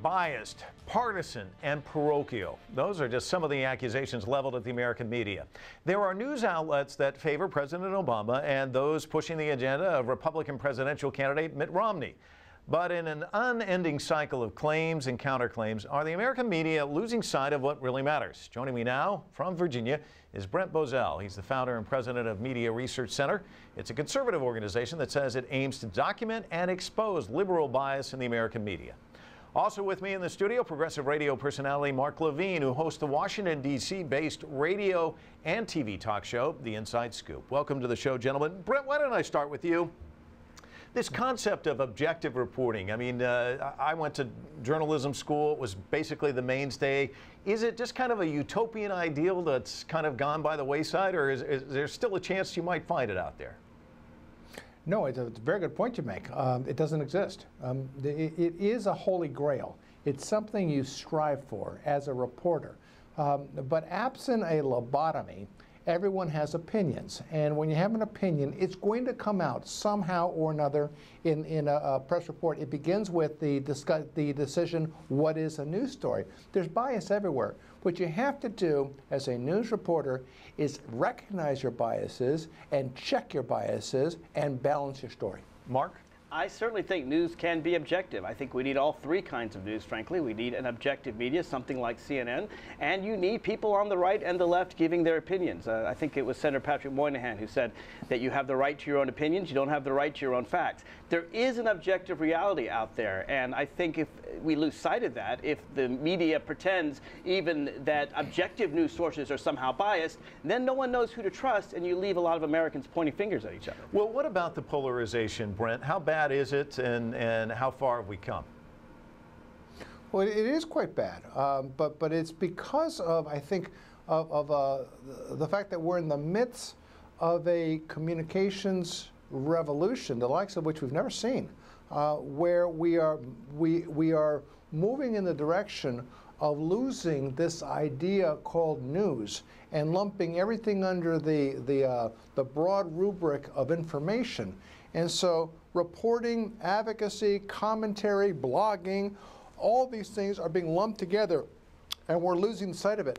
biased, partisan, and parochial. Those are just some of the accusations leveled at the American media. There are news outlets that favor President Obama and those pushing the agenda of Republican presidential candidate Mitt Romney. But in an unending cycle of claims and counterclaims, are the American media losing sight of what really matters? Joining me now from Virginia is Brent Bozell. He's the founder and president of Media Research Center. It's a conservative organization that says it aims to document and expose liberal bias in the American media. Also with me in the studio, progressive radio personality Mark Levine, who hosts the Washington, D.C. based radio and TV talk show, The Inside Scoop. Welcome to the show, gentlemen. Brent, why don't I start with you? This concept of objective reporting, I mean, I went to journalism school. It was basically the mainstay. Is it just kind of a utopian ideal that's kind of gone by the wayside, or is there still a chance you might find it out there? No, it's a very good point you make. It doesn't exist. It is a holy grail. It's something you strive for as a reporter. But absent a lobotomy, everyone has opinions, and when you have an opinion, it's going to come out somehow or another in a press report. It begins with the decision, what is a news story? There's bias everywhere. What you have to do as a news reporter is recognize your biases and check your biases and balance your story. Mark? I certainly think news can be objective. I think we need all three kinds of news, frankly. We need an objective media, something like CNN, and you need people on the right and the left giving their opinions. I think it was Senator Patrick Moynihan who said that you have the right to your own opinions, you don't have the right to your own facts. There is an objective reality out there, and I think if we lose sight of that, if the media pretends even that objective news sources are somehow biased, then no one knows who to trust, and you leave a lot of Americans pointing fingers at each other. Well, what about the polarization, Brent? How bad is it, and how far have we come? Well, it is quite bad, but it's because of, I think, of the fact that we're in the midst of a communications revolution, the likes of which we've never seen, where we are moving in the direction of losing this idea called news and lumping everything under the broad rubric of information. And so reporting, advocacy, commentary, blogging, all these things are being lumped together, and we're losing sight of it.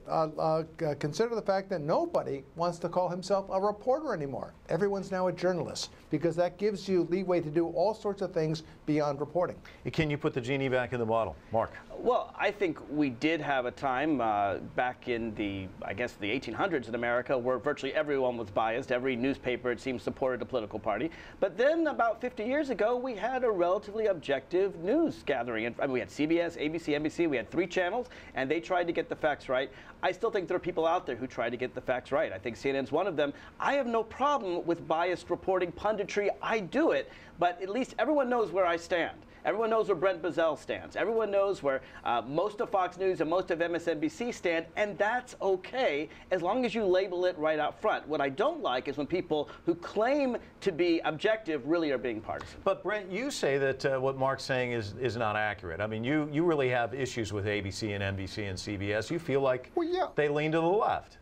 Consider the fact that nobody wants to call himself a reporter anymore. Everyone's now a journalist, because that gives you leeway to do all sorts of things beyond reporting. Can you put the genie back in the bottle? Mark? Well, I think we did have a time back in the 1800s in America where virtually everyone was biased. Every newspaper, it seems, supported a political party. But then about 50 years ago, we had a relatively objective news gathering. And, I mean, we had CBS, ABC, NBC. We had 3 channels, and they tried to get the facts right. I still think there are people out there who try to get the facts right. I think CNN's one of them. I have no problem with biased reporting, punditry. I do it, but at least everyone knows where I stand. Everyone knows where Brent Bozell stands. Everyone knows where most of Fox News and most of MSNBC stand, and that's okay as long as you label it right out front. What I don't like is when people who claim to be objective really are being partisan. But Brent, you say that what Mark's saying is not accurate. I mean, you really have issues with ABC and NBC and CBS. You feel like they lean to the left.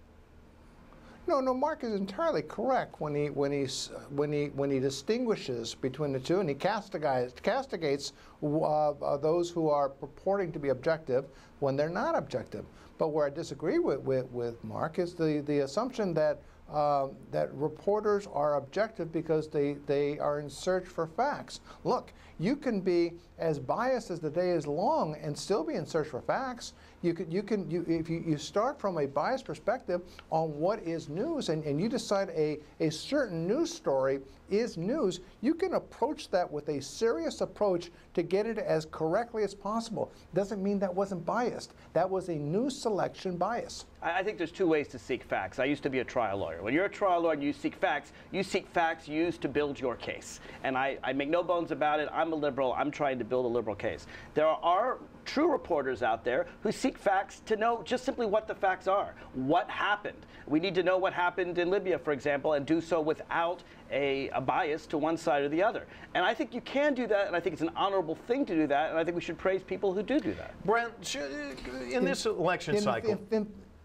No, Mark is entirely correct when he distinguishes between the two, and he castigates those who are purporting to be objective when they're not objective. But where I disagree with Mark is the assumption that that reporters are objective because they are in search for facts. Look, you can be as biased as the day is long and still be in search for facts. If you start from a biased perspective on what is news, and you decide a certain news story is news, you can approach that with a serious approach to get it as correctly as possible. Doesn't mean that wasn't biased. That was a news selection bias. I think there's 2 ways to seek facts. I used to be a trial lawyer. When you're a trial lawyer and you seek facts used to build your case. And I make no bones about it. I'm a liberal. I'm trying to build a liberal case. There are true reporters out there who seek facts to know just simply what the facts are. What happened? We need to know what happened in Libya, for example, and do so without a bias to one side or the other. And I think you can do that, and I think it's an honorable thing to do that, and I think we should praise people who do that. Brent, in this election cycle...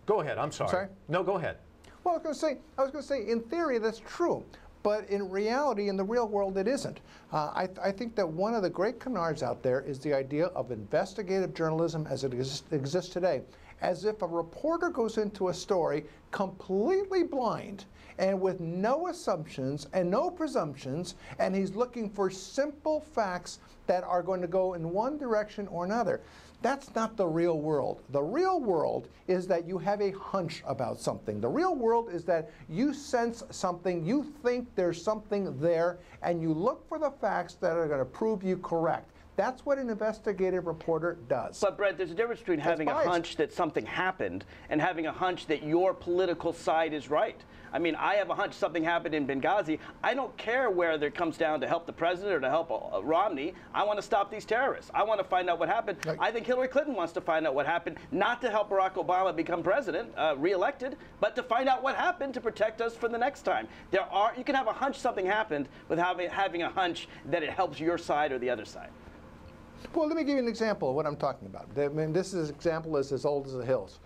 Go ahead, I'm sorry. Sorry? No, go ahead. Well, I was going to say, in theory, that's true. But in reality, in the real world, it isn't. I think that one of the great canards out there is the idea of investigative journalism as it exists today. As if a reporter goes into a story completely blind and with no assumptions and no presumptions, and he's looking for simple facts that are going to go in one direction or another. That's not the real world. The real world is that you have a hunch about something. The real world is that you sense something, you think there's something there, and you look for the facts that are going to prove you correct. That's what an investigative reporter does. But, Brent, there's a difference between having a hunch that something happened and having a hunch that your political side is right. I mean, I have a hunch something happened in Benghazi. I don't care whether it comes down to help the president or to help Romney. I want to stop these terrorists. I want to find out what happened. Right. I think Hillary Clinton wants to find out what happened, not to help Barack Obama become president, re-elected, but to find out what happened to protect us for the next time. You can have a hunch something happened without having a hunch that it helps your side or the other side. Well, let me give you an example of what I'm talking about. I mean, this example is as old as the hills.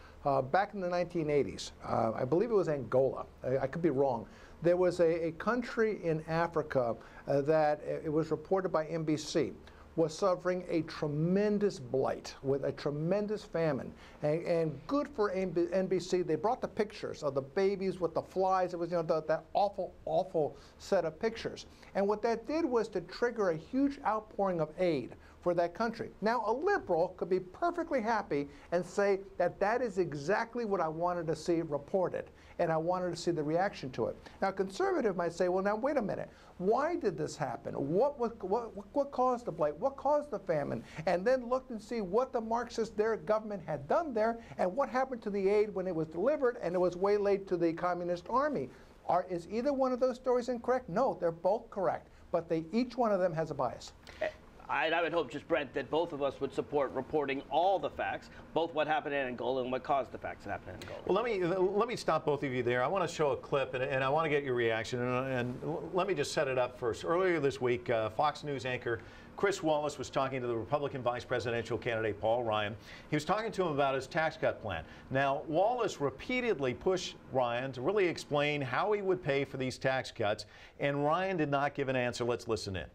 Back in the 1980s, I believe it was Angola, I could be wrong, there was a country in Africa that it was reported by NBC was suffering a tremendous blight with a tremendous famine. And good for NBC, they brought the pictures of the babies with the flies. It was, that awful, awful set of pictures. And what that did was to trigger a huge outpouring of aid for that country. Now, a liberal could be perfectly happy and say that that is exactly what I wanted to see reported, and I wanted to see the reaction to it. Now, a conservative might say, well, now, wait a minute. Why did this happen? What caused the blight? What caused the famine? And then look and see what the Marxists, their government, had done there, and what happened to the aid when it was delivered and it was waylaid to the communist army. Is either one of those stories incorrect? No, they're both correct, but each one of them has a bias. I would hope, just Brent, that both of us would support reporting all the facts, both what happened in Angola and what caused the facts that happened in Angola. Well, let me stop both of you there. I want to show a clip, and I want to get your reaction. And let me just set it up first. Earlier this week, Fox News anchor Chris Wallace was talking to the Republican vice presidential candidate Paul Ryan. He was talking to him about his tax cut plan. Now, Wallace repeatedly pushed Ryan to really explain how he would pay for these tax cuts, and Ryan did not give an answer. Let's listen in.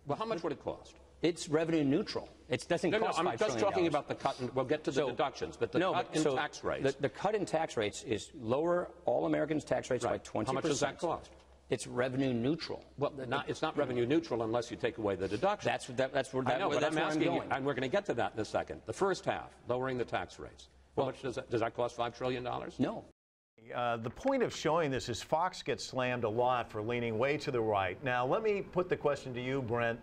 Well, how much would it cost? It's revenue neutral. It doesn't cost $5 trillion. I'm just talking about the cut, and we'll get to the deductions, but the cut in tax rates. The cut in tax rates is lower all Americans' tax rates by 20%. How much does that cost? It's revenue neutral. Well, it's not revenue neutral unless you take away the deductions. That's where I'm asking you, and we're going to get to that in a second. The first half, lowering the tax rates. How much does that cost? $5 trillion? No. The point of showing this is Fox gets slammed a lot for leaning way to the right. Now, let me put the question to you, Brent.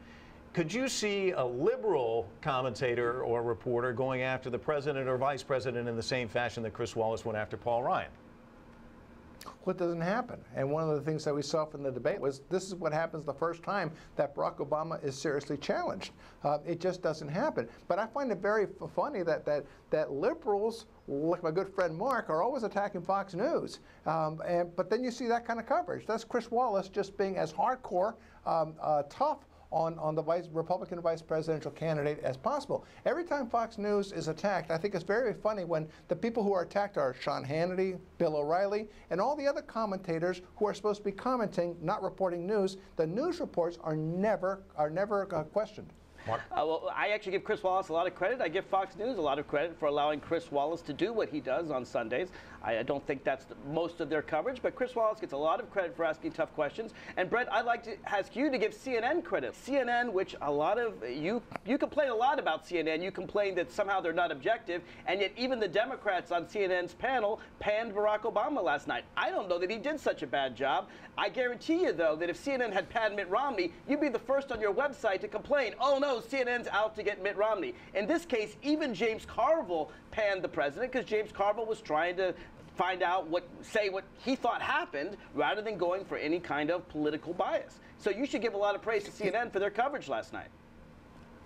Could you see a liberal commentator or reporter going after the president or vice president in the same fashion that Chris Wallace went after Paul Ryan? What doesn't happen? And one of the things that we saw from the debate was this is what happens the first time that Barack Obama is seriously challenged. It just doesn't happen. But I find it very funny that liberals, like my good friend Mark, are always attacking Fox News. But then you see that kind of coverage. That's Chris Wallace just being as hardcore, tough on the Republican vice presidential candidate as possible. Every time Fox News is attacked, I think it's very funny when the people who are attacked are Sean Hannity, Bill O'Reilly, and all the other commentators who are supposed to be commenting, not reporting news. The news reports are never questioned. Well, I actually give Chris Wallace a lot of credit. I give Fox News a lot of credit for allowing Chris Wallace to do what he does on Sundays. I don't think that's most of their coverage, but Chris Wallace gets a lot of credit for asking tough questions. And Brent, I'd like to ask you to give CNN credit. CNN, which a lot of you complain a lot about CNN. You complain that somehow they're not objective, and yet even the Democrats on CNN's panel panned Barack Obama last night. I don't know that he did such a bad job. I guarantee you, though, that if CNN had panned Mitt Romney, you'd be the first on your website to complain, oh no, CNN's out to get Mitt Romney. In this case, even James Carville panned the president because James Carville was trying to find out say what he thought happened rather than going for any kind of political bias. So you should give a lot of praise to CNN for their coverage last night.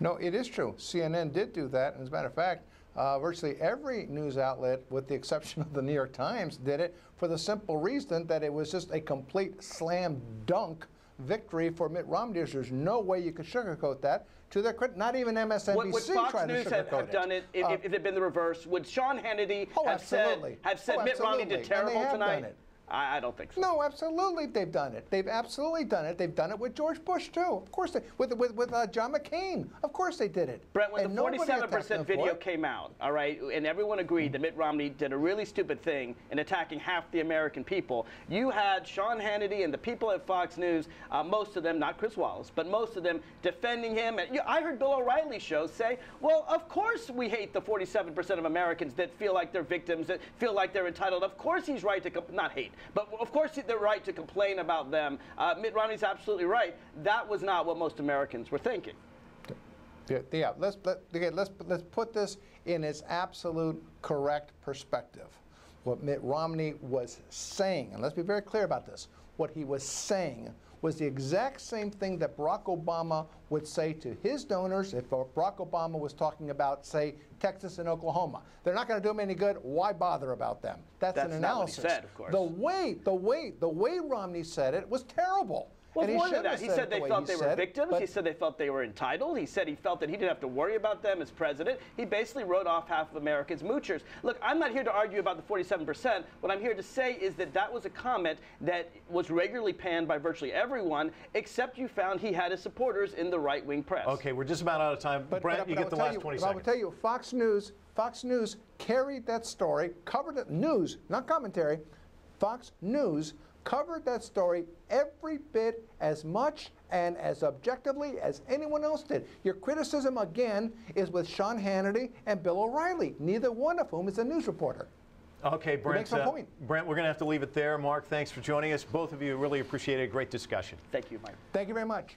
No, it is true. CNN did do that. And as a matter of fact, virtually every news outlet, with the exception of the New York Times, did it for the simple reason that it was just a complete slam dunk victory for Mitt Romney. There's no way you could sugarcoat that. To their credit, not even MSNBC would Fox News have done it if it had been the reverse? Would Sean Hannity have said Mitt Romney did terrible tonight? I don't think so. No, absolutely they've done it. They've absolutely done it. They've done it with George Bush, too. Of course, with John McCain. Of course they did it. Brent, when the 47% video came out, all right, and everyone agreed that Mitt Romney did a really stupid thing in attacking half the American people, you had Sean Hannity and the people at Fox News, most of them, not Chris Wallace, but most of them defending him. And I heard Bill O'Reilly's show say, well, of course we hate the 47% of Americans that feel like they're victims, that feel like they're entitled. Of course he's right to, not hate, but of course they're right to complain about them. Mitt Romney's absolutely right. That was not what most Americans were thinking. Yeah, let's put this in its absolute correct perspective. What Mitt Romney was saying, and let's be very clear about this, what he was saying was the exact same thing that Barack Obama would say to his donors if Barack Obama was talking about, say, Texas and Oklahoma. They're not going to do them any good. Why bother about them? That's an analysis. Not what he said, of course. The way Romney said it was terrible. Well, and more than that, he said they felt they were victims. He said they felt they were entitled. He said he felt that he didn't have to worry about them as president. He basically wrote off half of Americans moochers. Look, I'm not here to argue about the 47%. What I'm here to say is that that was a comment that was regularly panned by virtually everyone, except you found he had his supporters in the right-wing press. Okay, we're just about out of time. Brent, you get the last 20 seconds. I will tell you, Fox News carried that story, covered it, news, not commentary. Fox News covered that story every bit as much and as objectively as anyone else did. Your criticism, again, is with Sean Hannity and Bill O'Reilly, neither one of whom is a news reporter. Okay, Brent, Brent, we're going to have to leave it there. Mark, thanks for joining us. Both of you really appreciate it. Great discussion. Thank you, Mike. Thank you very much.